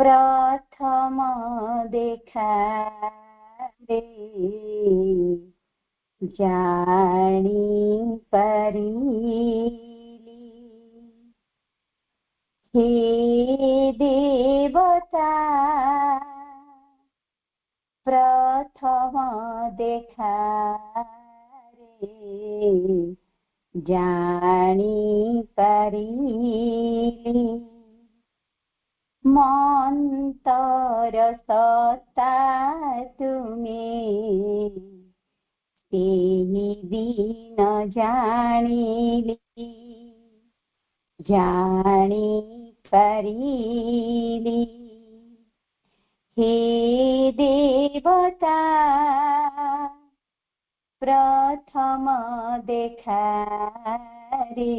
प्रथम देखा रे जानी परिली। हे देवता प्रथम देखा रे जानी परिली। मन्तर सत्ता तुम्हें तेहि दिन जानिली। जानी परिली। हे देवता प्रथम देखा रे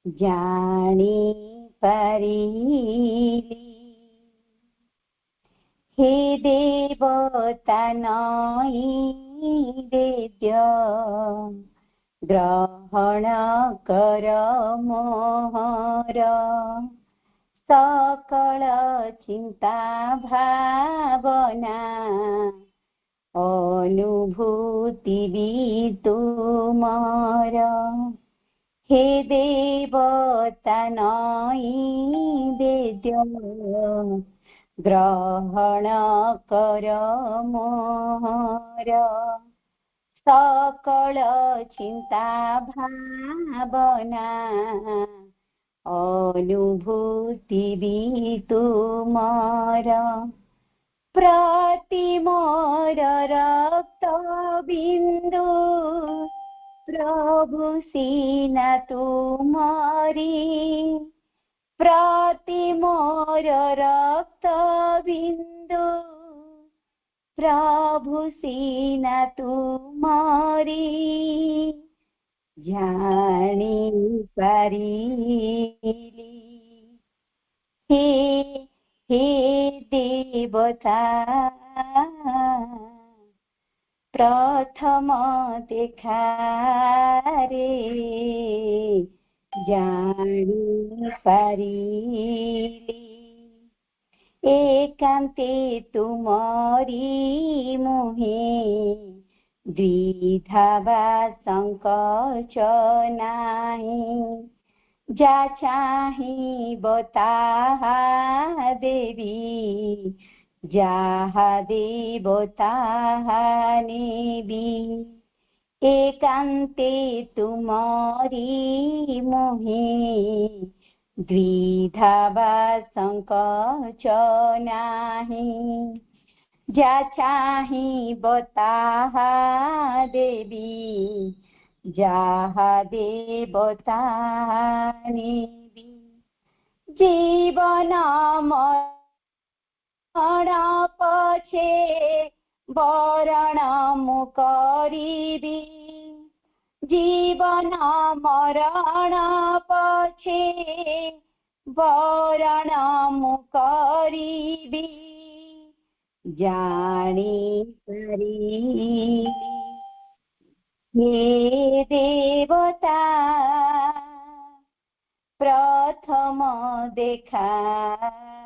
जानी परिली। हे देवता नई वेद्य ग्रहण कर मोहर। सकल चिंता भावना अनुभूति भी तुमर। हे देवता नई वेद्य ग्रहण कर मोहर। सकल चिंता भावना अनुभूति भी तुमर। प्रति मोर रक्त बिंदु प्रभु सीना तुमरी। प्रति मोर रक्त बिंदु प्रभु सीना तुमरी। जानी परिली। हे हे देवता प्रथम देखा रे जानी परिली। एकांते तुमरी मुहे द्विधा वा संकोच नाही। जा चाही बताहा देवी जाहा देवताहा नेबी। एकांते तुमरी मोहे द्विधा वा संकोच नाही। जा चाही बताहा देवी जाहा देवताहा नेबी। जीवन मरण पछे वरण मु करिबी। जीवन मरण पछे वरण मु करिबी। जानी परिली। हे देवता प्रथम देखा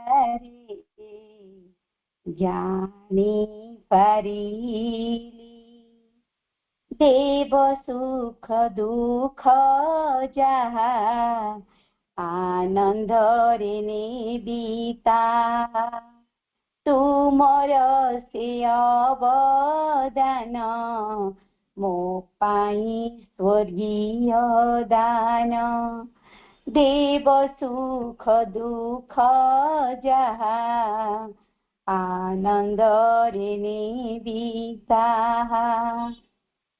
रे जानी परिली। देव सुख दुख जहा आनंद रे निबिता। तुमर से अवदान मो पाई स्वर्गीय दान। देव सुख दुख जहा आनंद रे निबिता।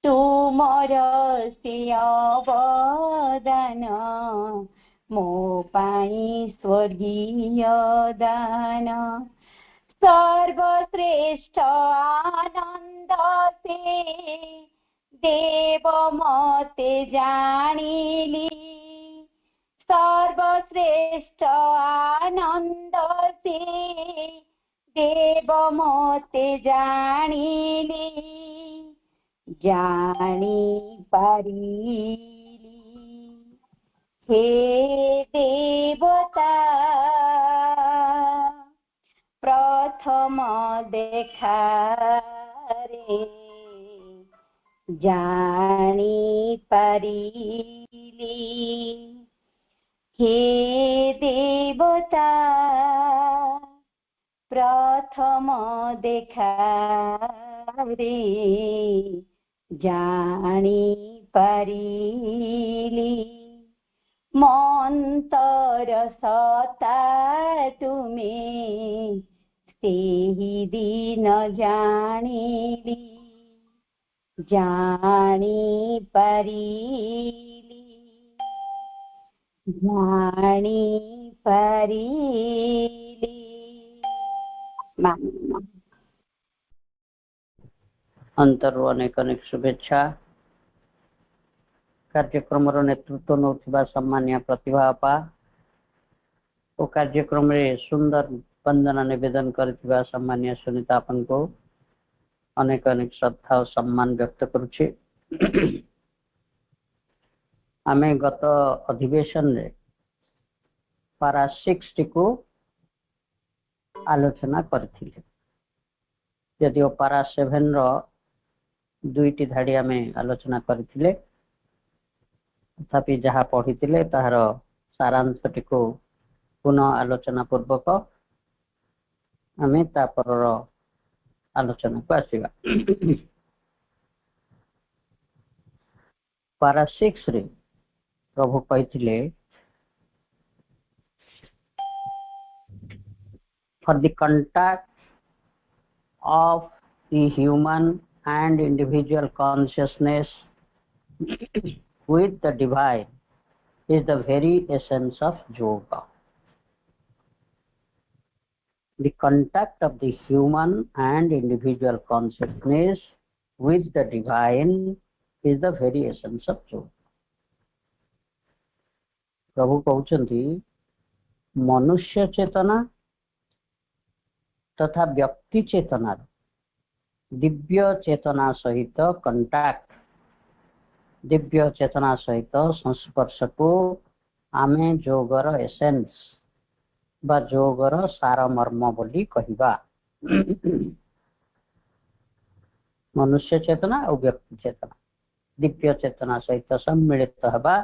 तुमर से अवदान मो पाई स्वर्गीय दान। सर्वश्रेष्ठ आनंद से देव मते जानिली। सर्वश्रेष्ठ आनंद से देव मते जानिली। जानी परिली। हे देवता प्रथम देखा रे जानी पारिली हे देवता प्रथम देखा रे जानी पारिली मन्तर सता तुमे सेही दिन जानिली जानी पारिली जानी पारिली। अंतरु अनेक अनेक शुभेच्छा। कार्यक्रम नेतृत्व नौथिबा सम्मान्य प्रतिभा अपा ओ कार्यक्रम रे सुंदर वंदना निवेदन करथिबा सम्मान्य सुनीता अपन को अनेक अनेक श्रद्धा और सम्मान व्यक्त करुछि। आमे गत अधिवेशन रे पारा 60 को आलोचना करथिले। यदि ओ पारा 7 रो दुईटी धाड़ी आमे आलोचना करथिले तथापि जहाँ पढ़ी तार सारांशटी को पुनः आलोचना पूर्वक आमे तापर आलोचना को आसीबा। पारा 6 रे प्रभु कहिथिले for the context of the human and individual consciousness with the divine is the very essence of yoga. The contact of the human and individual consciousness with the divine is the very essence of yoga. प्रभु कहउछन्ति मनुष्य चेतना तथा व्यक्ति चेतना दिव्य चेतना सहित contact Divya चेतना सहित संस्पर्श को आमे जोगर essence बा जोगर सारमर्म बोली कहिबा। मनुष्य चेतना और व्यक्ति चेतना दिव्य चेतना सहित सम्मिलित हबा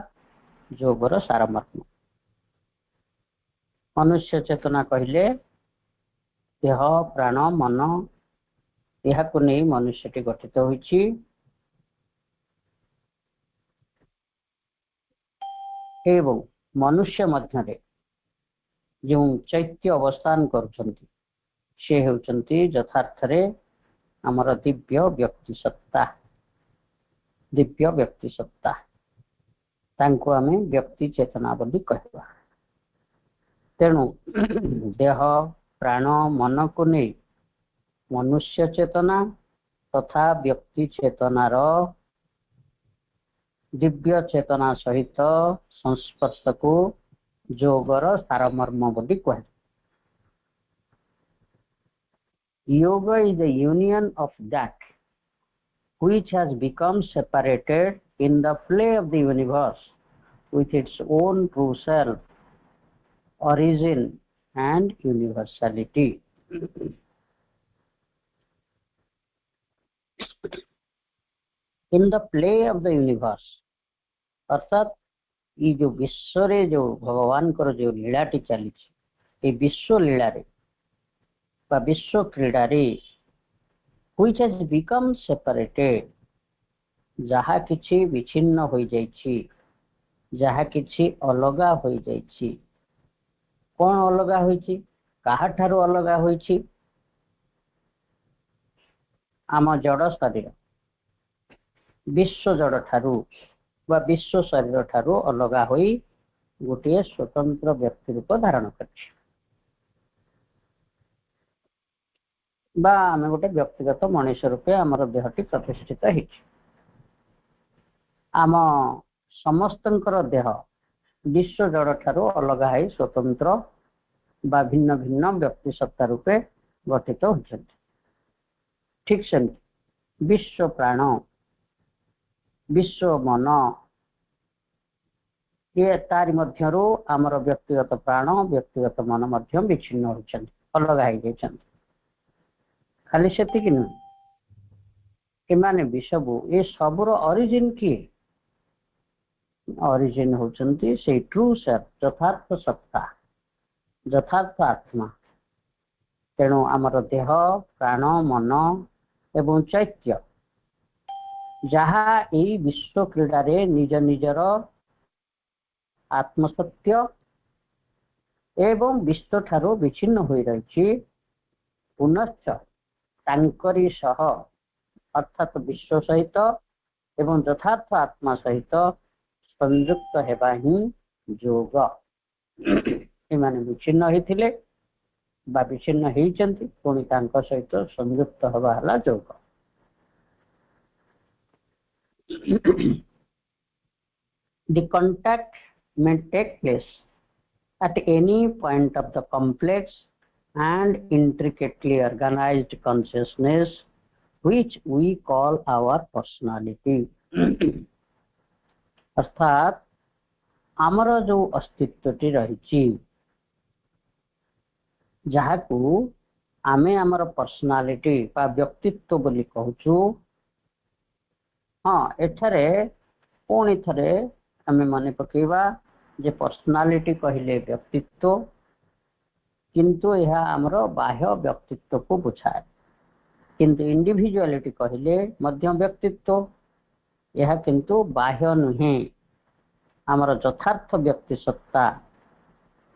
जोगर सारमर्म। मनुष्य चेतना कहले देह प्राण मन यह को नहीं मनुष्यटी गठित होइछि। एवं मनुष्य मध्य जो चैत्य अवस्थान करुछन्ति से हेउछन्ति यथार्थ रे हमर दिव्य व्यक्ति सत्ता तांको आमे व्यक्ति चेतना बोली कहबा। तेणु देह प्राण मन को नहीं मनुष्य चेतना तथा व्यक्ति चेतनार दिव्य चेतना सहित संस्पर्श को जोगर सारमर्म बोली कहे। Yoga is the union of that which has become separated in the play of the universe with its own true self, origin and universality. In the play of the universe, अर्थात ये जो विश्व रे जो भगवान को जो लीलाटी चली ये विश्व लीला रे बा विश्व क्रीड़ा रे which has become separated जहा किछि विच्छिन्न होई जाइछि जहा किछि अलगा होई जाइछि। कौन अलगा होइछि काहा ठारो अलगा होइछि? आम जड़ शरीर विश्व जड़ ठारू बा विश्व शरीर ठारू अलगा होई गोटे स्वतंत्र व्यक्ति रूप धारण करछि बा आम गोटे व्यक्तिगत मनुष्य रूपे आमर देहटी प्रतिष्ठित होइछि। आम समस्तंकर देह विश्व जड़ ठारू अलगा होई स्वतंत्र बा भिन्न भिन्न व्यक्ति सत्ता रूपे गठित होइछन्ति। ठीक से विश्व प्राण विश्व मन ये तारि मध्यरु आमर व्यक्तिगत प्राण व्यक्तिगत मन मध्य विच्छिन्न होइछन्ति अलगा होई जाइछन्ति। खाली सेतिक नुह एमाने भी सबू ए सबूर ऑरिजिन किए ऑरिजिन होचंती से ट्रू सेल्फ यथार्थ सत्ता यथार्थ आत्मा तेणु आमर देह प्राण मन एवं चैत्य जहा एई विश्व क्रीडा रे निज निजर आत्मसत्य एवं विश्व ठारो विच्छिन्न होई रही पुनश्च तांकरी सह अर्थात विश्व सहित एवं यथार्थ आत्मा सहित संयुक्त हेबा ही योग एमाने विच्छिन्न होइथिले बा विच्छिन्न होइचंती पुणी तांक सहित संयुक्त हेबा हला योग the contact may take place at any point of the complex and intricately organized consciousness which we call our personality अर्थात आमर जो अस्तित्वटी रही जहाँ को आमे आमर पर्सनालिटी बा व्यक्तित्व बोली कहूचु हाँ एठारे पुणी थरे आमे मन पकेबा जे पर्सनालिटी कहले व्यक्तित्व किंतु यह आमर बाह्य व्यक्तित्व को बुझाए किंतु इंडिविजुअलिटी कहले मध्य व्यक्तित्व यह किंतु बाह्य नुहे आमर यथार्थ व्यक्ति सत्ता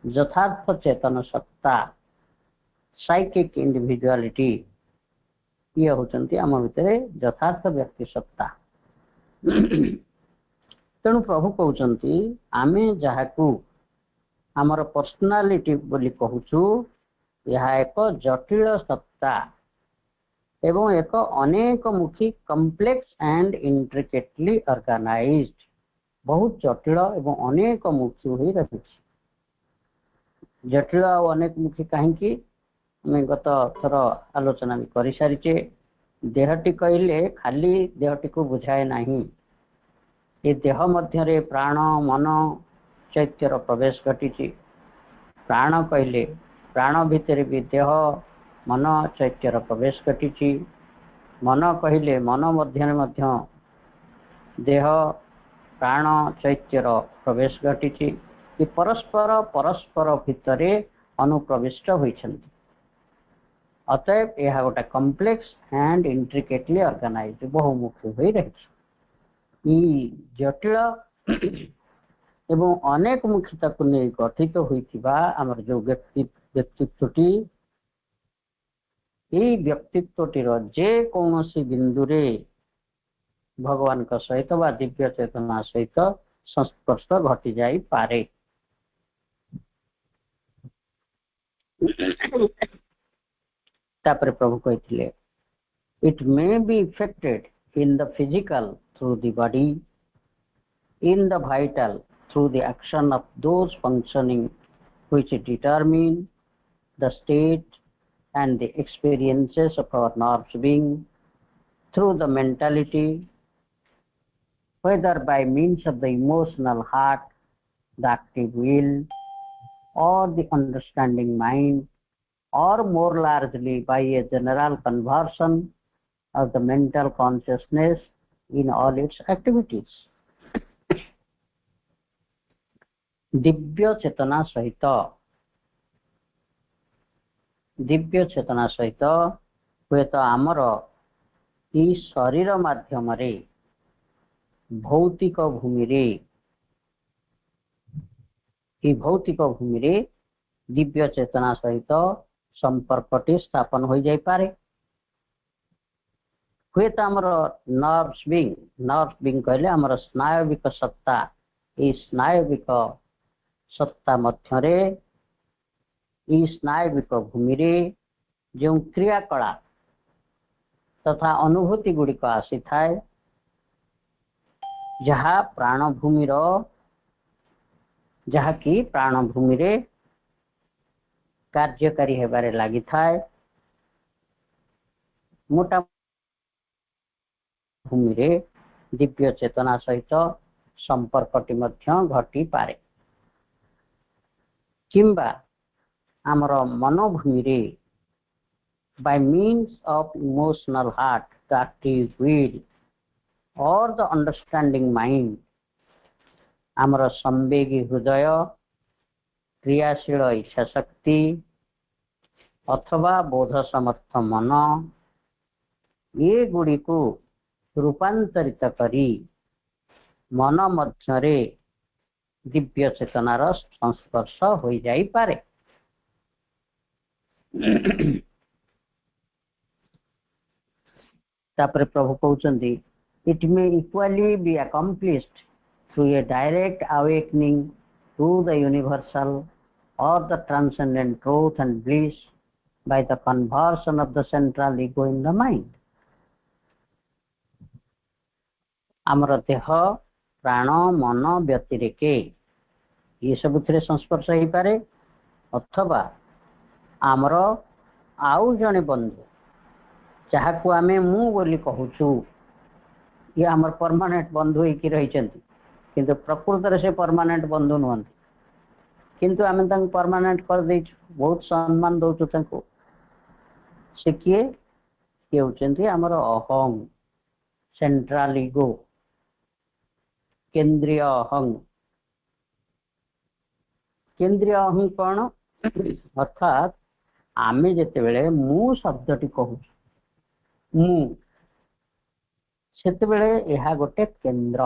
यथार्थ चेतन सत्ता साइकिक इंडिविजुअलिटी ये होचंती आम भितर यथार्थ व्यक्ति सत्ता तेणु प्रभु कहउचंती आमे जहाकू आमर पर्सनालिटी बोली कहूचु यह एक जटिल सत्ता एवं एक अनेक मुखी कॉम्प्लेक्स एंड इंट्रिकेटली ऑर्गेनाइज्ड बहुत जटिल एवं अनेक मुखी हो रही जटिल और अनेक मुखी कहीं मैं गत थर आलोचना भी कर सारीचे देहटी कहले खाली देहटी को बुझाए नहीं ये देह मध्य प्राण मन चैत्यर प्रवेश घटी प्राण कहले प्राण भितर भी देह मन चैत्यर प्रवेश घटी मन कहले मन मध्य देह प्राण चैत्यर प्रवेश घटी परस्पर परस्पर भितर अनुप्रविष्ट होइछन्ति अतएव यह गोटे कॉम्प्लेक्स एंड इंट्रिकेटली ऑर्गेनाइज्ड बहुमुखी हो रही जटिल एवं अनेक मुखिता को नहीं गठित होइथिबा आमर जो व्यक्तित्वटी ये व्यक्तित्वटीर जे कौनसी बिंदु रे भगवान का सहित बा दिव्य चेतना सहित संस्पर्श घटी जाई पारे तापर प्रभु कहथिले it may be affected in the physical through the body in the vital through the action of those functioning which determine the state and the experiences of our nerves being through the mentality whether by means of the emotional heart the active will or the understanding mind or more largely by a general conversion of the mental consciousness in all its activities. Divya चेतना सहित हुए तो आमर ई शरीर माध्यम रे भौतिक भूमि रे दिव्य चेतना सहित संपर्कटी स्थापन हो जाई पारे हुए तो आमर नर्व्स बिंग कहले आमर स्नायविक सत्ता ये स्नायविक सत्ता मध्य ये स्नायविक भूमि रे जो क्रियाकला तथा अनुभूति गुड़िक आसी थाए जहाँ प्राणभूमि जहाँकि प्राणभूमि रे कार्यकारी हेबारे लागि थाए मोटा भूमि रे दिव्य चेतना सहित संपर्कटी मध्य घटी पारे किंबा आमर मनोभूमि रे by means of emotional heart, the active will, or the understanding mind, आमर संवेगी हृदय, क्रियाशील इच्छा शक्ति अथवा बोध समर्थ मन, ये गुड़ी को रूपांतरित करी मन मध्यरे दिव्य चेतनार संस्पर्श हो जाई पारे। तापर प्रभु कहउचंदी it may equally be accomplished through a direct awakening to the universal और the transcendent truth and bliss by the conversion of the central ego in the mind. आमर देह प्राण मन व्यतिरेके ये सब संस्पर्श हो पारे, अथवा आमर आउ जने बंधु जहाक आम मु बोली कहूचु ये आमर परमानेंट बंधु होइकी रहिचंती, किंतु प्रकृत रे से परमानेंट बंधु नुहंती, किंतु आम तांको परमानेंट कर देइछु, बहुत सम्मान दउछु तांको। से किए किए होचंती आमर अहं, सेंट्रल ईगो, केंद्रीय अहं। केंद्रीय अहं कौन? अर्थात आमे जेते बेले मु शब्दटी कहू मु सेते बेले एहा गोटे केंद्र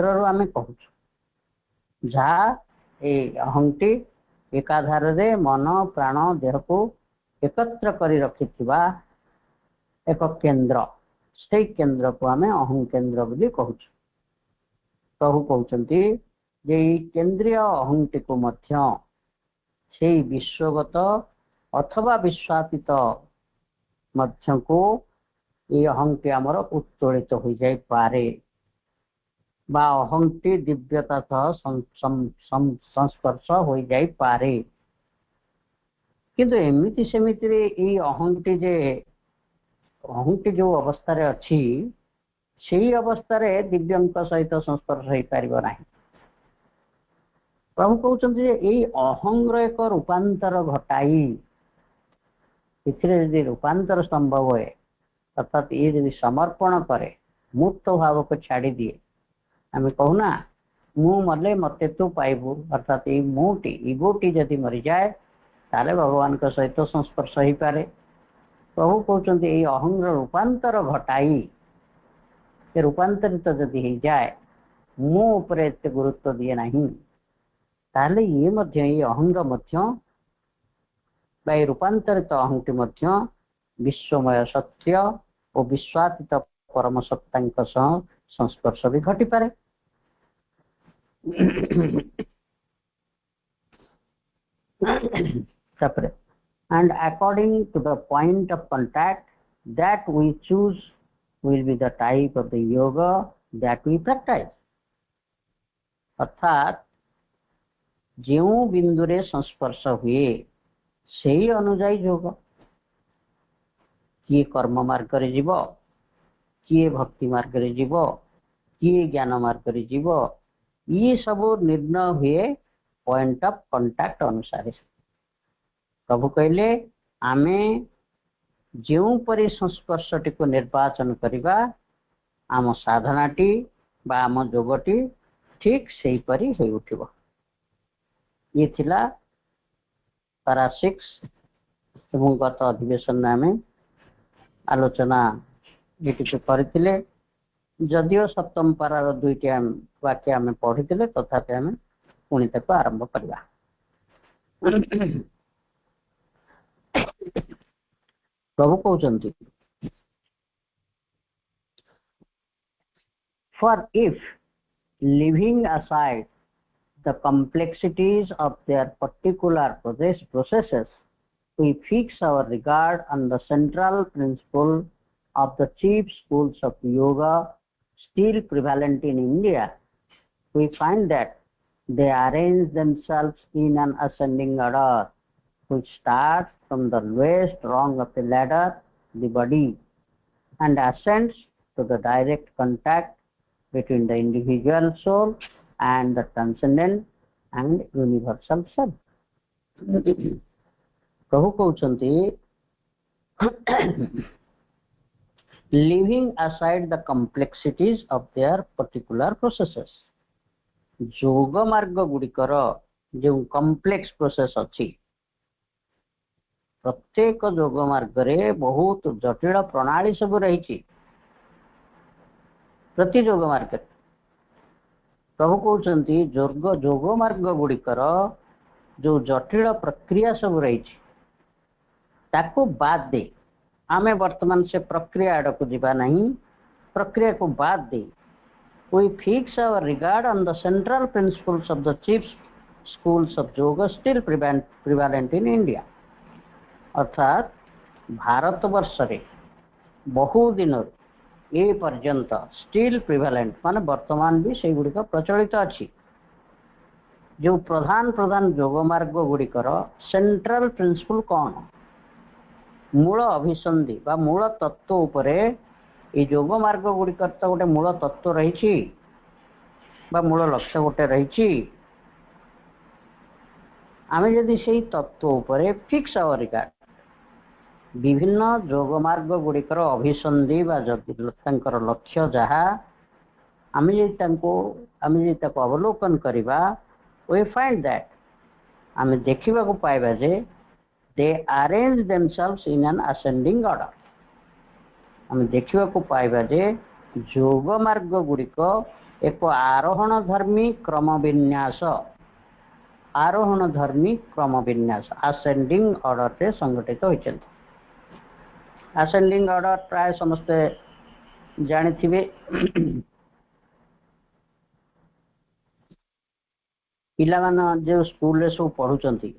रो आमे कहू जहा ए अहंटी एकाधार रे मन प्राण देह को एकत्र करी रखिथिबा एक केंद्र, से केंद्र को आमे अहं केंद्र बोली कहू। प्रभु कहउचंती जे केंद्रीय अहंटी को मध्य से विश्वगत अथवा विश्वातीत मध्य को ये अहंटी आमर उत्तोलित हो जाई पारे, बा अहंटी दिव्यता संस्पर्श हो जाई पारे। किंतु एमिति सेमिति रे ई अहंटी जो अवस्था रे अछि सेही अवस्था रे दिव्यंक सहित संस्पर्श हो पारिबो नाही। प्रभु कहउचंती जे एई अहंग रो एक रूपांतर घटाई इथिरे यदि रूपांतर संभव है, अर्थात ये यदि समर्पण करे, मुक्त भाव को छाड़ी दिए, आम कहूना मु मले मते तू पाइबू, अर्थात ये मुटी इगोटी यदि मरी जाए ताले भगवान के सहित संस्पर्श हो पारे। प्रभु कहते ये अहंग रूपांतर घटाई ये रूपांतरित जदि हो जाए, मु उपरे एते गुरुत्व दिए नहीं, ताले ये मध्य ये अहंग मध्य बाय रूपांतरित अहंटी मध्य विश्वमय सत्य और विश्वातीत परम सत्तांक सह संस्पर्श भी घटी पारे। Separate. And according to the point of contact that we choose will be the type of the yoga that we practice. अर्थात जो बिंदु रे संस्पर्श हुए से ही अनुजाई योग, किए कर्म मार्ग रे जीव, किए भक्ति मार्ग रे जीव, किए ज्ञान मार्ग रे जीव, ये सब निर्णय हुए पॉइंट ऑफ कांटेक्ट अनुसार। प्रभु कहले आमे जो परि संस्पर्शटी को निर्वाचन करिबा आम साधनाटी बा आम जोगटी ठीक से परि होई उठिबो। ये थिला पारा 6 एवं गत अधिवेशन आम आलोचना ये करथिले। जदियो सप्तम पारार 2टी वाक्य आम पढ़ी तथापि आम पुणी ताको आरंभ करवा। प्रभु कहउचंती for if leaving aside the complexities of their particular processes, we fix our regard on the central principle of the chief schools of yoga still prevalent in India, we find that they arrange themselves in an ascending order, which starts from the lowest rung of the ladder, the body, and ascends to the direct contact between the individual soul and the transcendent and universal self. Prabhu कहउचंती leaving aside the complexities of their particular processes. जोग मार्ग गुड़िकर जो complex process अच्छी प्रत्येक जोग मार्ग रे बहुत जटिल प्रणाली सब रही प्रति जोग मार्ग प्रभु कहते जोग मार्ग गुड़िकर जो जटिल प्रक्रिया सब रही ताको बाद दे आमे वर्तमान से प्रक्रिया आड़क जीवा नहीं प्रक्रिया को बाद दे we fix our regard on the central principles of the chief schools of yoga still prevalent in India. अर्थात भारत वर्ष रे बहु दिन ए पर्यंत स्टिल प्रिवालेंट माने वर्तमान भी से गुड़ी प्रचलित अच्छी जो प्रधान प्रधान योग मार्ग गुड़िकर सेंट्रल प्रिंसिपल कौन मूल अभिसंधि बा मूल तत्व उपरे ये योग मार्ग गुड़िकर तो गोटे मूल तत्व रही मूल लक्ष्य गोटे रही आम जदि से तत्व उपरे फिक्स आवर रिगार्ड विभिन्न योग मार्ग गुड़िकर अभिसंधि बा लक्ष्य जहाँ आम अवलोकन करवा वी फाइंड दैट आम देखा पाइबा जे they arrange themselves in an ascending order आम देखा पाइबा जे योग मार्ग गुड़िक एक आरोहण धर्मी क्रम विन्यास असेंडिंग ऑर्डर रे संगठित होती असेंडिंग ऑर्डर प्राय समस्ते जानिथिबे पिला मान जो स्कूल रे सब पढ़ुचंती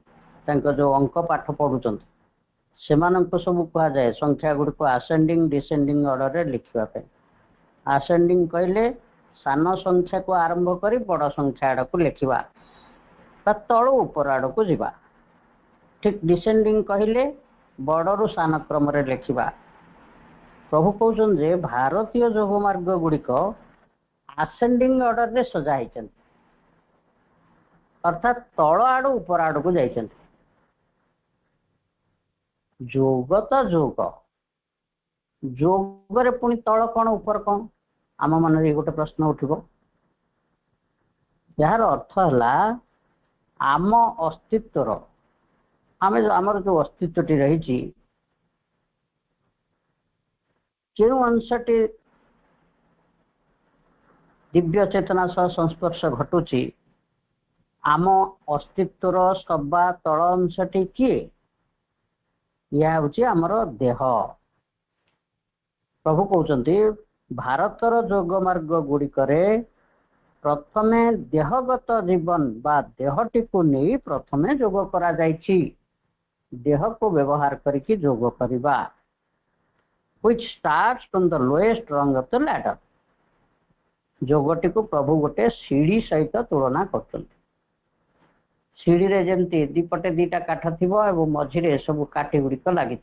तांको जो अंक पाठ पढ़ुचंती सेमानंको सब कहा जाए संख्या गुड़ को असेंडिंग डिसेंडिंग ऑर्डर रे लिखवा पे असेंडिंग कहले सान संख्या को आरंभ करी बड़ संख्या आड़ को लिखवा तल ऊपर आड़ को जीवा ठीक डिसेंडिंग कहले बड़रू सान क्रम रे लिखवा प्रभु कहउछन जे भारतीय योग मार्ग गुड़िक असेंडिंग ऑर्डर रे सजा हिचंती अर्थात तल आड़ ऊपर आड़ को जाइचंती जोग तो जोग रे पुणी तल कौन ऊपर कौन आम मन गोटे प्रश्न उठिबो यार अर्थ है आम अस्तित्वर आमर जो अस्तित्वटी रही जो अंशटी दिव्य चेतना सह संस्पर्श घटुची आम अस्तित्वर सब्बा तल अंशटी किए यह हूँ आमर देह प्रभु कहते भारतर योग मार्ग गुड़िकर प्रथमे देहगत जीवन बा देहटी को नहीं प्रथमे योग करा जाइछि देह को व्यवहार करके योग करवा which starts from the lowest rung of the ladder योगटी को प्रभु गोटे सीढ़ी सहित तुलना कर सीढ़ी रे जमती दीपटे दीटा काठ थिबो एवं मझिरे सब काठी गुड़िक लगी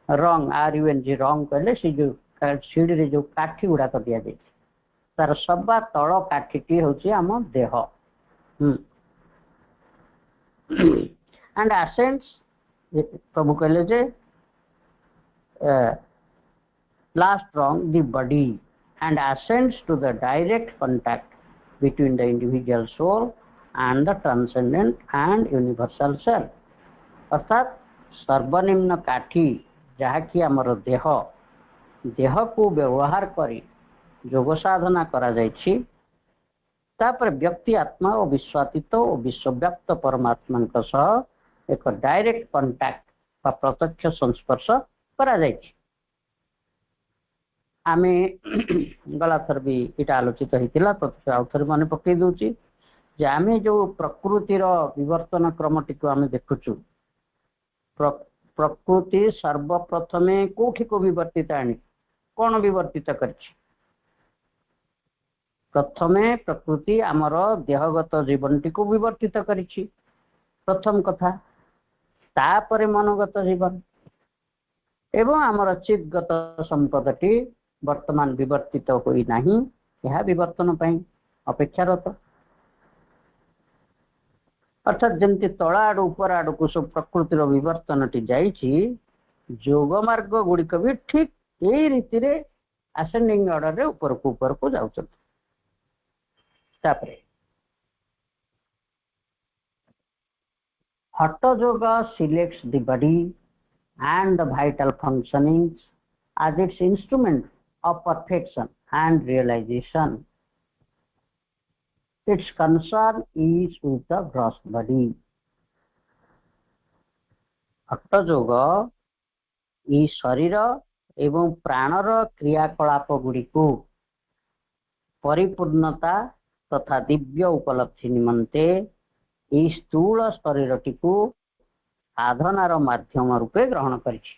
रंग RUNG रंग कहले से जो सीढ़ी रे जो काठी गुड़ाक दिया जाए तार सबा तल काठीटी हूँ आम देह एंड असेंड्स प्रभु कहले जे last rang the body and ascends to the direct contact between the individual soul and the transcendent and universal self अर्थात सर्वनिम्न काठी जहाँ कि आमर देह देह को व्यवहार करी योग साधना करा जाइछि तापर व्यक्ति आत्मा और विश्वातीत और विश्वव्याप्त परमात्मा सह एक डायरेक्ट कांटेक्ट बा प्रत्यक्ष संस्पर्श करा जाइछि आमे गला थर भी इटा आलोचित होइतिला प्रत्यक्ष आउथर माने पकई दोची जे आमे जो प्रकृतिर विवर्तन क्रमटी को आमे देखुचु प्रकृति सर्वप्रथमे कोठी को विवर्तित आनी कौन विवर्तित करछि प्रथमे प्रकृति आमर देहगत जीवनटी को विवर्तित करिछि प्रथम कथा तापरे मनोगत जीवन एवं आमर चित्तगत संपदटी वर्तमान विवर्तित होई नाही यह विवर्तन पई अपेक्षारत अर्थात जमती तला आड़ ऊपर आड़ को सब प्रकृतिर विवर्तन टी जाइछि जोग मार्ग गुड़िक भी ठीक यही रीति रे असेंडिंग ऑर्डर रे ऊपर को जाउछत। तापरे हठ योग selects the body and the vital functionings as its instrument of perfection and realization. Its concern is with the gross body. हठ योग ई शरीर एवं प्राणर क्रियाकलाप गुड़िक परिपूर्णता तथा दिव्य उपलब्धि निमंते ई स्थूल शरीरटी को साधनार माध्यम रूपे ग्रहण करिछि।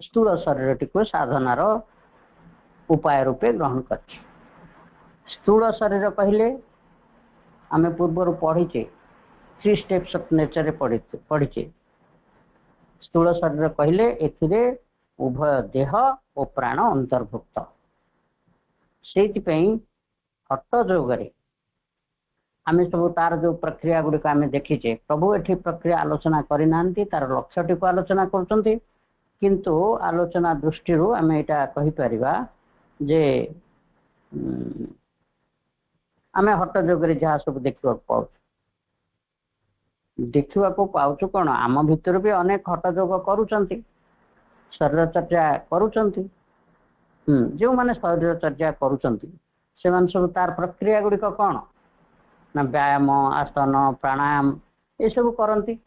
स्थूल शरीरटी को साधनार उपाय रूपे ग्रहण करिछि। स्थूल शरीर कहले आमे पूर्व पढ़ीचे 3 स्टेप्स ऑफ नेचर पढ़ीचे। स्थूल शरीर कहले एथिरे उभय देह और प्राण अंतर्भुक्त। सेति पई हठ योगरे आमे सब तार जो प्रक्रिया गुड़िक आमे देखीचे प्रभु एठी प्रक्रिया आलोचना करिनांती तार लक्ष्यटी को आलोचना करचंती। किंतु आलोचना दृष्टि आमे एटा कहि परिबा जे आमे हठ योगरे जहाँ सब देखा पाउछु कौन आम भितर भी अनेक हठ योग करुचंती शरीर चर्चा करुचंती। जो माने शरीर चर्चा करुचंती से माने सब तार प्रक्रिया गुड़िक कौन ना व्यायाम आसन प्राणायाम ये सब करती।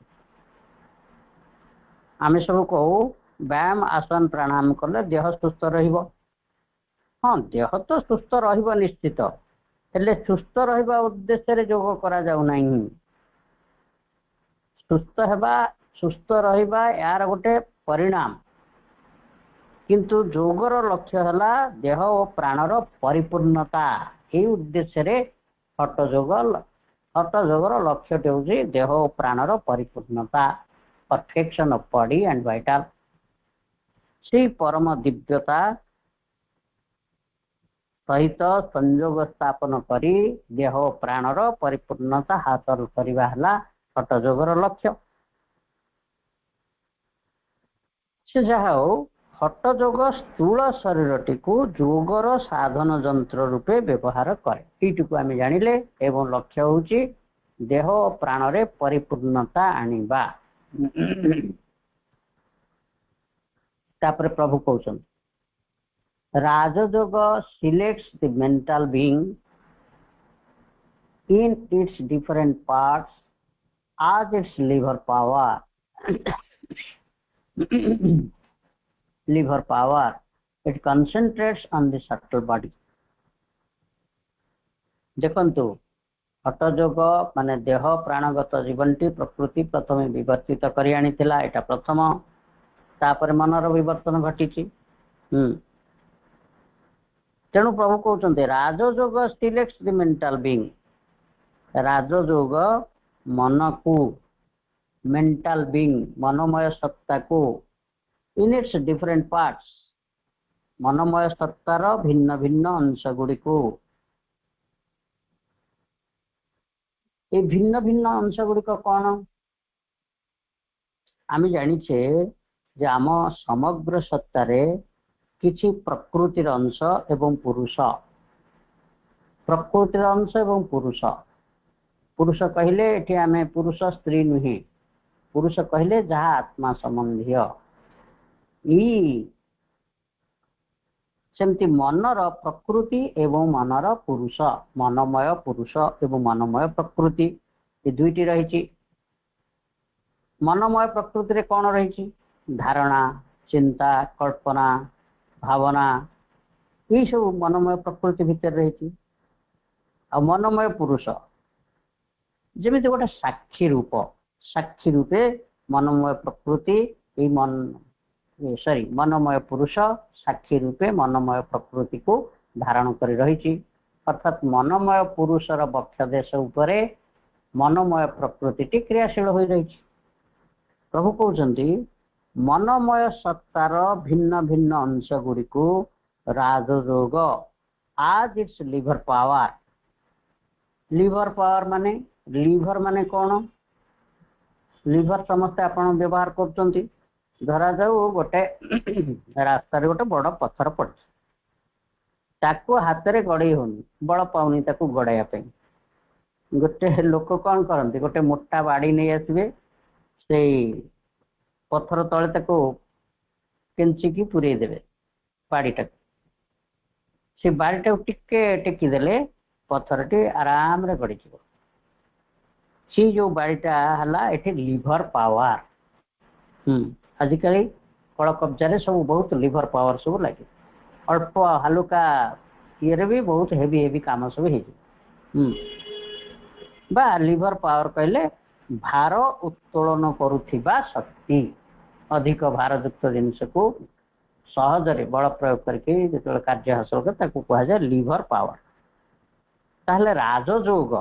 आम सब कहू व्यायाम आसन प्राणायाम कले देह सुस्थ रहिबो। हाँ देह तो सुस्थ रहिबो निश्चित, हेले सुस्थ रहिबा उद्देश्य रे योग करा जाउ नाही। सुस्थ रहिबा यार गोटे परिणाम, किंतु योगर लक्ष्य हला देह और प्राणर परिपूर्णता। ये उद्देश्य रे हठ योगर लक्ष्य हूँ देह और प्राणर परिपूर्णता, perfection of body and vital. से परम दिव्यता सहित संयोग स्थापन करी देह और प्राणर परिपूर्णता हासिल करवा हला हठ योगर लक्ष्य। से जहा हठ योग स्थूल शरीरटी को योगर साधन यंत्र रूपे व्यवहार करे। ये आम जानिले एवं लक्ष्य होची देह और प्राण रे परिपूर्णता आनिबा। तापर प्रभु कहउछन Rajyoga selects the mental being in its different parts as its liver power it concentrates on the subtle body। देखंतु हठ योग माने देह प्राणगत जीवनटी प्रकृति प्रथम विवर्तित करी आनिथिला। एटा प्रथम, तापर मनर विवर्तन घटिछि। तेणु प्रभु कहते राजयोग सिलेक्ट्स द मेंटल बीइंग। राजयोग मन को मेंटल बीइंग मनोमय सत्ता को इन इट्स डिफरेंट पार्ट्स मनोमय सत्तार भिन्न भिन्न अंश गुड़ी को ये भिन्न भिन्न अंश गुड़िक कौन आम जानिछे जे आम समग्र सत्तारे किछि प्रकृतिर अंश एवं पुरुष। प्रकृतिर अंश एवं पुरुष। पुरुष कहले एठी आमे पुरुष स्त्री नुहे, पुरुष कहले जहाँ आत्मा संबंधी। सेमती मनर प्रकृति एवं मनर पुरुष, मनमय पुरुष एवं मनमय प्रकृति ये दुईटी रही। मनमय प्रकृति रे कौन रही? धारणा, चिंता, कल्पना, भावना, ये सब मनमय प्रकृति भीतर रही। आ मनमय पुरुष जमीते गोटे साक्षी रूप, साक्षी रूपे मनमय प्रकृति मनमय पुरुष साक्षी रूपे मनमय प्रकृति को धारण कर रही। अर्थात मनमय पुरुषर वक्षदेश उपरे मनमय प्रकृति क्रियाशील हो रही। प्रभु कहते मनमय सत्तार भिन्न भिन्न अंश गुड़ी को राजयोग आज it's liver power. Liver power माने लिवर माने कौन? लिभर समस्ते आपण व्यवहार करछंती धरा जाऊ गोटे रास्ता रे गोटे बड़ पत्थर पड़ ताको हाथ रे गड़े होनी बल पाउनी ताको गड़ाया पे गोटे लोक कौन करते गोटे मोटा बाड़ी नहीं आसबे से पत्थर तले ताको केंचिकी पुरे देवे बाड़ीटा से बाड़ीटा टिके टेकीदेले पत्थरटी आराम रे गड़ी जीव सी जो बाड़ीटा हला एठी लिभर पावर आजिकल कल कब्जा सब बहुत लिभर पावर सब लगे अल्प हालुका ये भी बहुत हेवी हेवी काम सब बा लिभर पावर कहले भार उत्तोलन करुथिबा शक्ति अधिक भारयुक्त जिनस को सहजरे बल प्रयोग करके जो कार्य हासिल कर कह जाए लिभर पावर ताहले राजयोग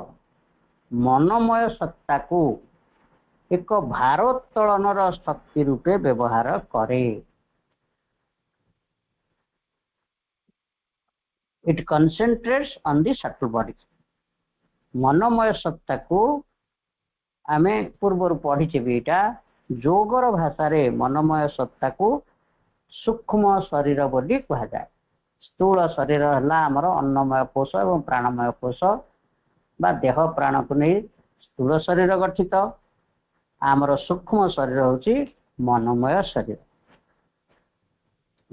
मनमय सत्ता को एक भारोत्तोलन शक्ति रूपे व्यवहार करे it concentrates on the subtle body मनमय सत्ता को आमे पूर्व पढ़ीचे बीटा जोगर भाषा रे मनमय सत्ता को सूक्ष्म शरीर बोली कहा जाए स्थूल शरीर है आमर अन्नमय कोश और प्राणमय कोश बा देह प्राण को नहीं स्थूल शरीर गठित आमर सूक्ष्म शरीर होची मनमय शरीर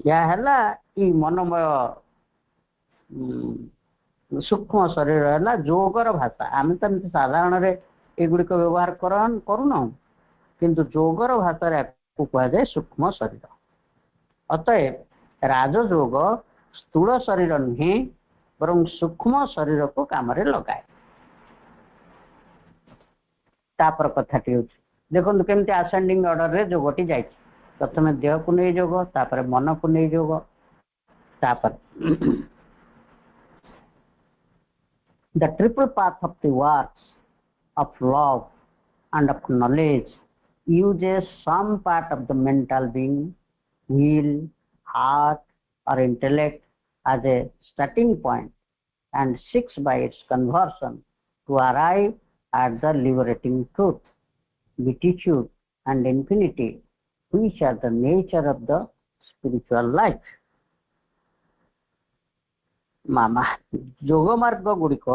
या हला ई मनमय सूक्ष्म शरीर है जोगर भाषा आम तो साधारण रे एगुड़िक व्यवहार करूना किंतु जोगर भाषा कह जाए सूक्ष्म शरीर अतएव राजयोग स्थूल शरीर नुहे बर सूक्ष्म शरीर को काम लगाए तापर कथाटी हो देखो केमती आसेंडिंग ऑर्डर रे जोगटी जाए प्रथम देह को नहीं जोग तापर मन को नहीं जोग तापर the triple path of the works of love and of knowledge uses some part of the mental being, will, heart or intellect as a starting point and seeks by its conversion to arrive at the liberating truth, beatitude and infinity which are the nature of the spiritual life. मामा जोग मार्ग गुड़िक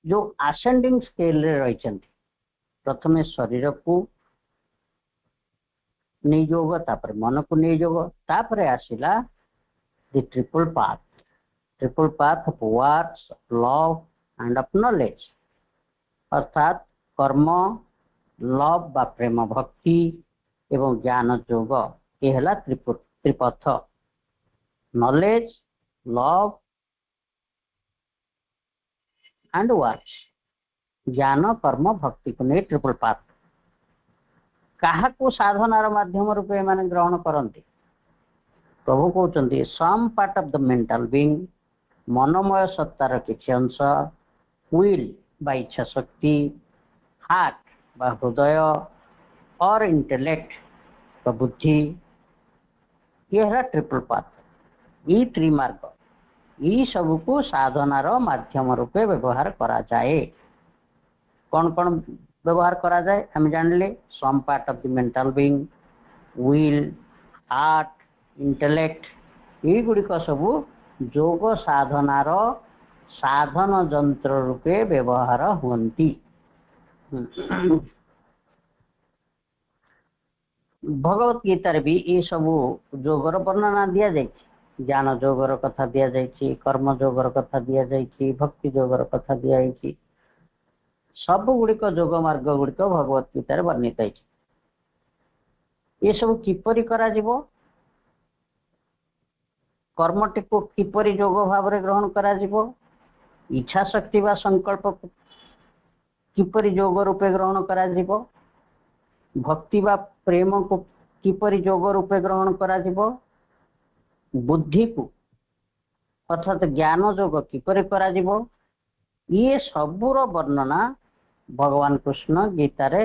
जो आसेंडिंग scale रे रही प्रथमे शरीर को नहीं जोग तापर मन को नहीं जोग तापर आसिला the triple path of works love and of knowledge अर्थात कर्म लव बा प्रेम भक्ति एवं ज्ञान जोग ये है त्रिपथ नॉलेज लव एंड वर्क्स ज्ञान कर्म भक्ति को नहीं ट्रिपल पाथ क्या साधनार माध्यम रूपे माने ग्रहण करते प्रभु कहते some part of the mental being मनमय सत्तार किछि अंश विल बा इच्छा शक्ति हार्ट बा हृदय और इंटेलेक्ट बुद्धि ये है ट्रिपल पाथ ई त्रिमार्ग ई सब को साधनार माध्यम रूपे व्यवहार करा जाए कौन कौन व्यवहार करा जाए हम जानले some part of the mental being will heart intellect ये गुड़िक सब जोग साधनार साधन जंत्र रूपे व्यवहार हुंती भगवत गीतार भी ये सब जोगर वर्णना दिया जाए ज्ञान जोगर कथा दिया जाए कर्म जोगर कथा दिया जाए भक्ति जोगर कथा दिया जाए सब गुड़िक जोग मार्ग गुड़िक भगवत गीतार वर्णित है ये सब किपरि करा जीवो कर्मटी को किपरि जोग भाव रे ग्रहण करा जीवो इच्छा शक्ति बा संकल्प को किपरि जोग रूपे ग्रहण करा जीवो भक्ति बा प्रेम को किपरि जोग रूपे ग्रहण करा जीवो बुद्धि को अर्थात ज्ञान जोग किपरि करा जीवो ये सबूर वर्णना भगवान कृष्ण गीतार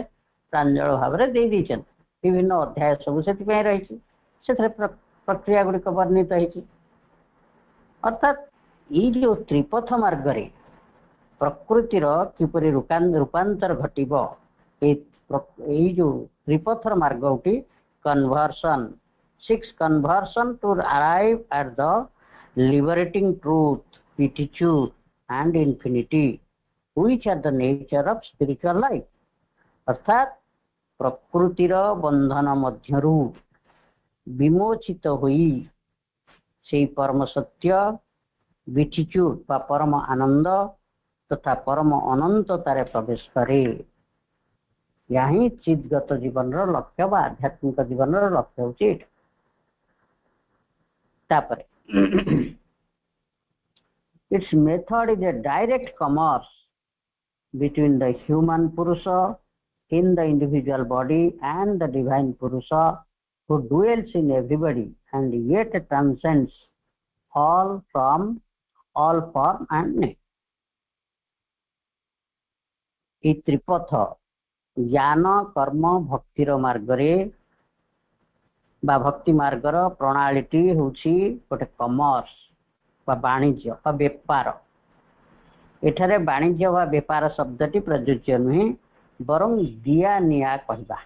प्रांजल भाव में दे दीचन विभिन्न अध्याय सब से रही प्रक्रिया गुड़िक वर्णित होती अर्थात ये जो त्रिपथ मार्ग प्रकृतिर किपरि रूपांतर घटिब यही जो त्रिपथर मार्ग उठी conversion 6 conversion to arrive at the liberating truth beatitude and infinity which are the nature of spiritual life. अर्थात प्रकृतिर बंधन मध्यरु विमोचित हुई से परम सत्य विटिट्यूड बा परम आनंद तथा परम अनंततारे प्रवेश करे। यही चिदगत जीवन लक्ष्य बा आध्यात्मिक जीवन लक्ष्य होची। तापरे its method is a direct commerce between the human purusha in the individual body and the divine purusha who dwells in everybody and yet transcends all from all form and name। ये त्रिपथ ज्ञान कर्म भक्तिर मार्गरे बा भक्ति मार्गर प्रणालीटी होची गोटे commerce बा वाणिज्य बा व्यापार। एठारे वाणिज्य बा व्यापार शब्दटी प्रयोज्य नुहे बरं दिया निया कहबा।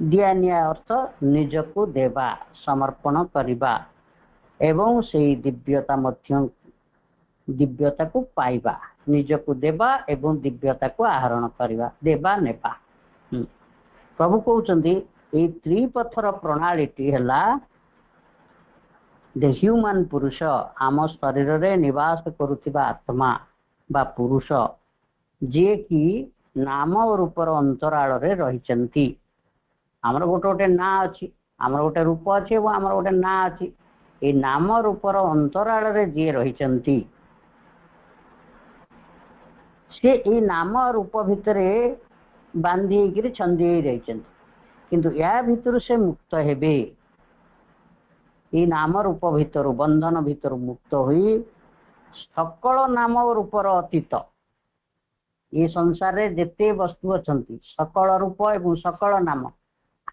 दिया निया अर्थ निजको देवा समर्पण करिबा एवं से दिव्यता मध्य दिव्यता को पाइबा निजको देवा एवं दिव्यता को आहरण करिबा देवा नेबा। प्रभु कहउचंदी ए त्रिपथर प्रणालीटी हला द ह्यूमन पुरुष आम शरीर रे निवास करुथिबा आत्मा बा पुरुष जे कि नाम और रूपर अंतराल रे रहिचंती। आमर गोटे गोटे ना अछि आमर गोटे रूप अछि एवं आमर गोटे ना अछि। ए नाम रूपर अंतराल रे जे रहिचंती से ए नाम रूप भितरे बांधी गिरी छंदी रहिचंती किंतु या भितर से मुक्त हेबे। ए नाम रूप भितर बंधन भितर मुक्त हुई सकल नाम रूपर अतीत ये संसार रे जेते वस्तु अछंती सकल रूप एवं सकल नाम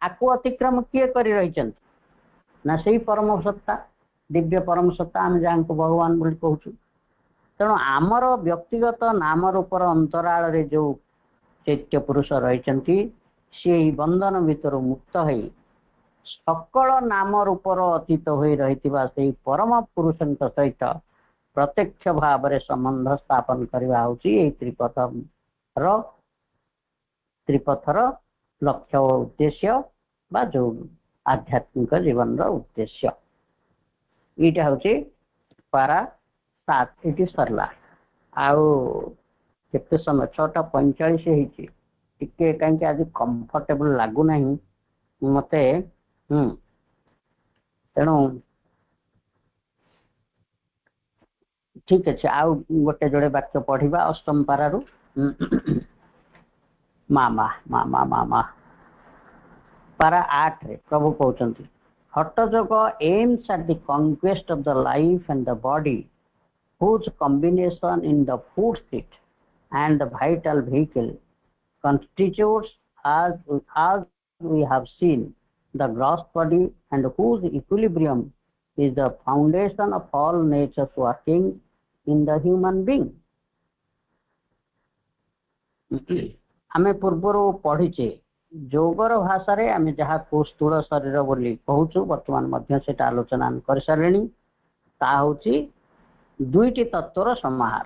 आकु अतिक्रम किए करी रहिचंती ना सेही परम सत्ता दिव्य परम सत्ता आम जहाँ को भगवान बोली कहूँ। तेणु आमर व्यक्तिगत नाम रूपर अंतराल रे जो चैत्य पुरुष रहिचंती से बंधन भितर मुक्त है सकल नाम रूपर अतीत होई रहितिबा से परम पुरुषंक सहित प्रत्यक्ष भाव रे संबंध स्थापन करवा होची ए त्रिपथर लक्ष्य उद्देश्य बा जो आध्यात्मिक जीवन रो उद्देश्य। इटा होची पारा 7 इटी सरला आउ केते समय 6:45 हेची टिके कांके आज कंफर्टेबल लागु नाही मते। तेणु ठीक अच्छे आउ गोटे जोड़े वाक्य पढ़िबा अष्टम पारारु मामा मामा मामा पारा 8 रे प्रभु कहउचंती Hatha yoga aims at the conquest of the life and the body whose combination in the food seat and the vital vehicle constitutes as we have seen the gross body and whose equilibrium is the foundation of all nature's working in the human being। आमे पूर्वर पढ़ीचे जोगर भाषा रे आमे जहाँ को स्थूल शरीर बोली कहूचु वर्तमान मध्य से आलोचना कर सारे ता होची दुईटी तत्वर समाहार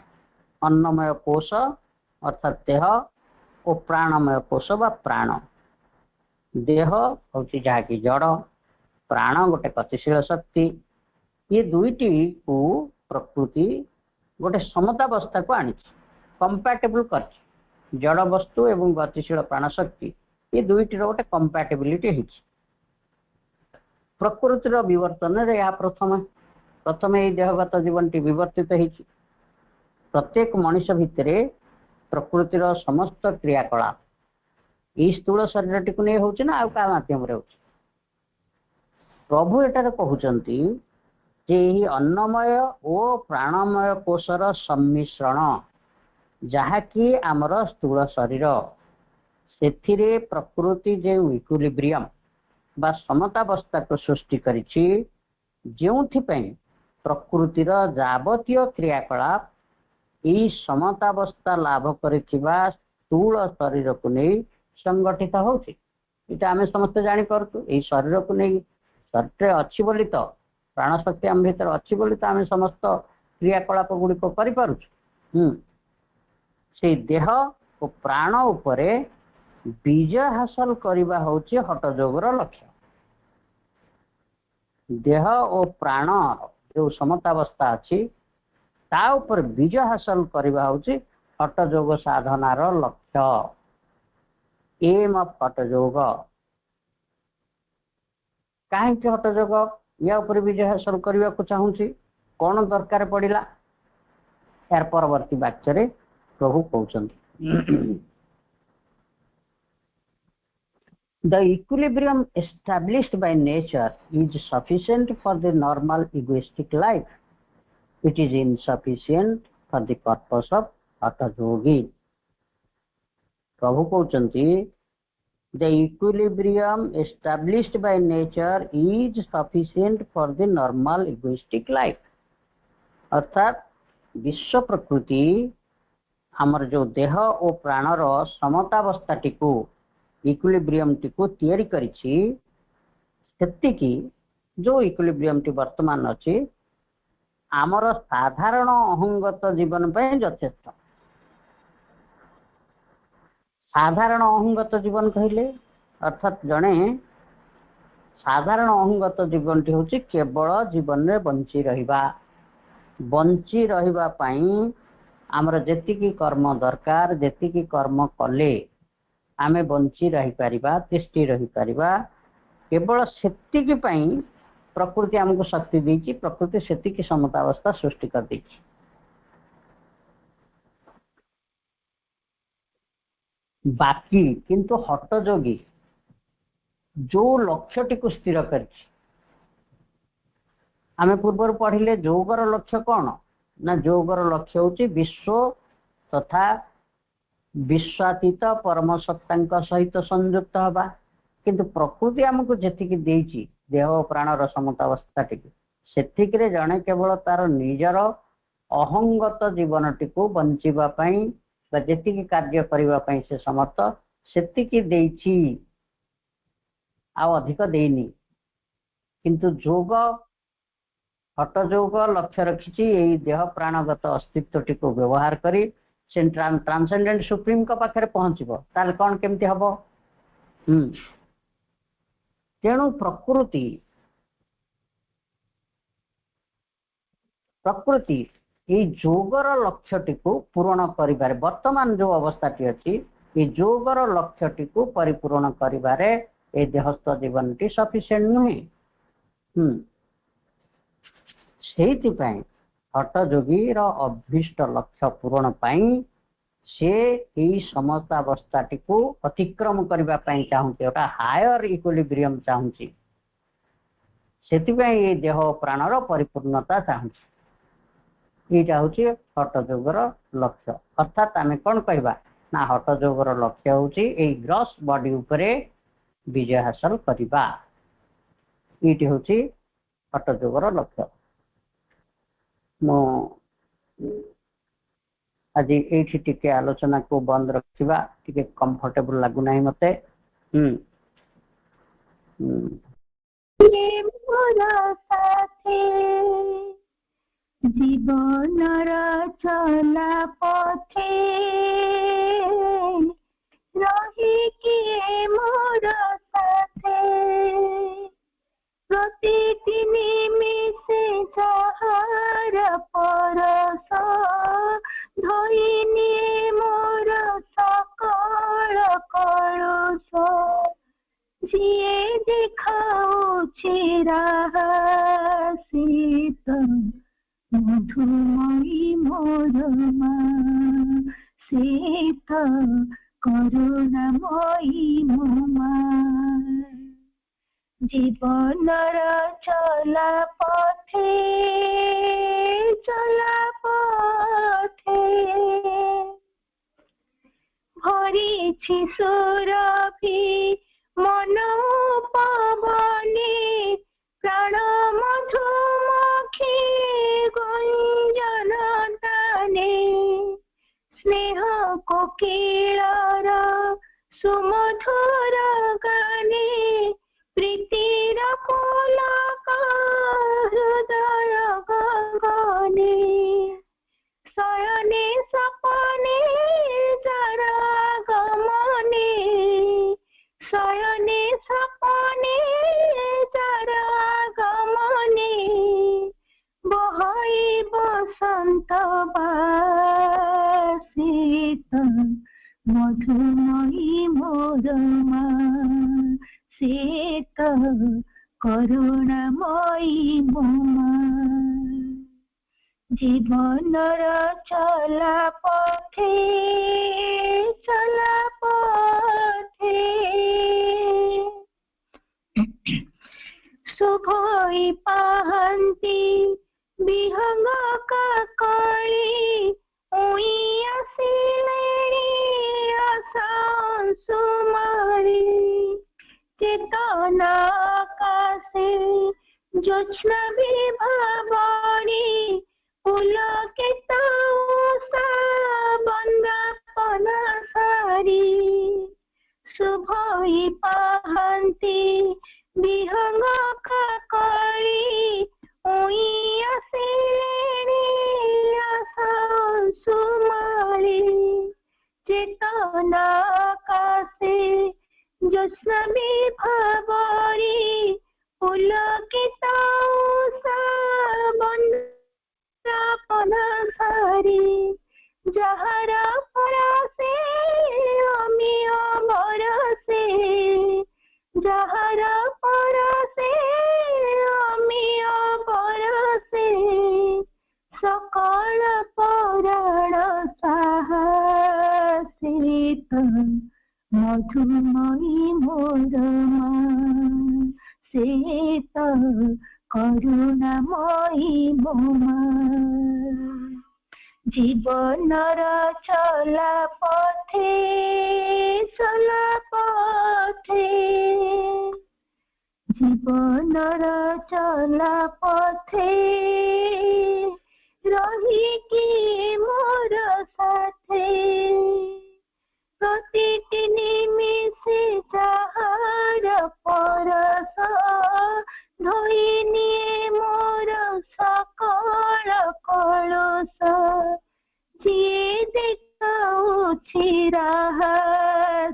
अन्नमय कोश अर्थात देह और प्राणमय कोश बा प्राण। देह होची जहाँ की जड़ प्राण गोटे गतिशील शक्ति ये दुईटी को प्रकृति गोटे समतावस्था को आनी कंपैटिबल कर जड़ वस्तु एवं गतिशील प्राण शक्ति ये दुईटी गोटे कंपैटिबिलिटी है। प्रकृतिर विवर्तन रे या प्रथम ये देहगत जीवन टी विवर्तित है। प्रत्येक मनुष्य भितरे प्रकृतिर समस्त क्रियाकलाप ये स्थूल शरीर टी को नहीं होची ना आउ का माध्यम रे होची। प्रभु एटारे कहउचंती जे ही अन्नमय और प्राणमय कोशर सम्मिश्रण जहा कि आमर स्थूल शरीर से प्रकृति जो इक्विलिब्रियम बा समतावस्था को सृष्टि करिछि जोंथिपई प्रकृतिर जावतीय क्रियाकलाप यही समतावस्था लाभ करिथिबा स्थूल शरीर को नहीं संगठित होउछि इटा आमे समस्त जानि परतु एई शरीर को नै शरीर अछि बोली तो प्राण शक्ति आम भीतर अछि बोली तो आमे समस्त क्रियाकलाप गुडी को करि पारुछु से देह और प्राण उपरे विजय हासिल करबा होउछि हठ जोगर लक्ष्य देह और प्राण जो समतावस्था अछि ता ऊपर विजय हासिल करबा होउछि हठ जोग साधनार लक्ष्य एम ऑफ हठ जोग काहे कि हठ जोग या ऊपर विजय हासिल करबा को चाहूछि कोन दरकार पड़िला यार परवर्ती वाक्य रे प्रभु कहउछन्ति The equilibrium established by nature is sufficient for the normal egoistic life. It is insufficient for the purpose of hatha yogi. Prabhu कहउछन्ति The equilibrium established by nature is sufficient for the normal egoistic life. अर्थात विश्व प्रकृति हमर जो देह और प्राणर समतावस्थाटी को equilibrium T को तैयारी करिछि सेति की जो इक्विलिब्रियम टी वर्तमान अछि हमर साधारण अहंगत जीवन पे यथेष्ट साधारण अहंगत जीवन कहले अर्थात जणे साधारण अहंगत जीवन टी होछि केवल जीवन रे बंची रहिबा पई हमर जेतिकी कर्म दरकार जेतिकी कर्म कले आमे बंची रही परिबा तिष्ठी रही परिबा केवल सेतिकी पई प्रकृति हमको शक्ति देछि प्रकृति सेतिकी समतावस्था सृष्टि कर देछि बाकी किंतु हठ जोगी जो लक्ष्यटी को स्थिर करछि आमे पूर्वर पढ़िले जोगर लक्ष्य कौन ना जोगर लक्ष्य होछि विश्व तथा विश्वातीत परम सत्ता सहित संयुक्त हवा किंतु प्रकृति हमको जेतिकी देछि देह प्राणर समतावस्था टिके सेतिकरे जणे केवल तार निजर अहंगत जीवनटी को बंचिबा पई बा जेतिकी कार्य करिबा पई से समर्थ सेतिकी देछि आ अधिक देइनी किंतु जोग हठ जोग लक्ष्य रखिछि एई देह प्राणगत अस्तित्वटी को व्यवहार करी से ट्रांसेंडेंट सुप्रीम को पाखे पहुंचब ताल कौन केमती हम तेणु प्रकृति ये जोगर लक्ष्यटी को पूरण करिबारे वर्तमान जो अवस्थाटी अच्छी ये जोगर लक्ष्यटी को परिपूर्ण करिबारे ए देहस्थ जीवनटी सफिशिएंट नुहे सेहितिपई हठ जोगी अभीष्ट लक्ष्य पूरण पाई से यही समतावस्थाटी को अतिक्रम करबा पई चाहूछि ओटा हायर इक्विलिब्रियम चाहूछि सेतिपई ए देह प्राणर परिपूर्णता चाहूछि एटा होछि हठ जोगर लक्ष्य अर्थात आमे कोन कहबा ना हठ जोगर लक्ष्य होछि ए ग्रॉस बॉडी उपरे विजय हासिल करबा एटी होछि हठ जोगर लक्ष्य आज ये टिके आलोचना को बंद रखा टिके कंफर्टेबल लगु नहीं मते जीवनर चला पथे रही किए मोर साथे प्रतिदिन मिसे जहार परस धोइनी मोर सकल कलुष जिए देखाउछि राह शीत मधुमयी मोर माँ शीत करुणामयी माँ जीवनर चला पथे भरिछि सुरभि मन पवने प्राण मधुमक्षी गुंजन ताने स्नेह कोकिलर सुमधुर गाने प्रीतिर पुलक हृदय गगने शयने सपने जरा गमने शयने सपने जरा गमने बहई बसंत बासित मधुमयी मोरमा शीत करुणामयी मोमा जीवनर चला पथे शुभई पाहन्ति विहंग काकली उई आसिलेणी आशांशुमारी चेतन आकाशे ज्योत्स्ना विभावरी पुलकित उषा वंदना सारी शुभई पाहन्ति विहंग काकली उई आसिलेणी आशांशुमारी चेतन आकाशे ज्योत्स्ना विभावरी पुलकित उषा वंदना सारी जहर परसे अमिय बरसे जहर परसे अमिय बरसे सकल पुराण साहसित मधुमयी मोरमा शीत करुणामयी मोमा जीवनर चला पथे जीवनर चला पथे रही कि मोर साथे प्रतिटी निमिषे जहार परस धोई निये मोर सकल कलश जिए देखाउछि राहासित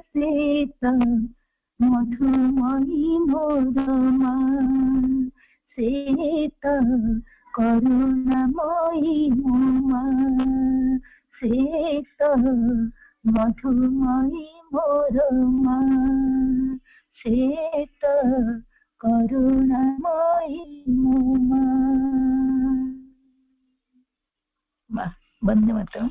मधुमयी मोरमा शीत करुणामयी मोमा शीत मधुमयी मोरमा शीत करुणामयी मोमा। वंदे मातरम।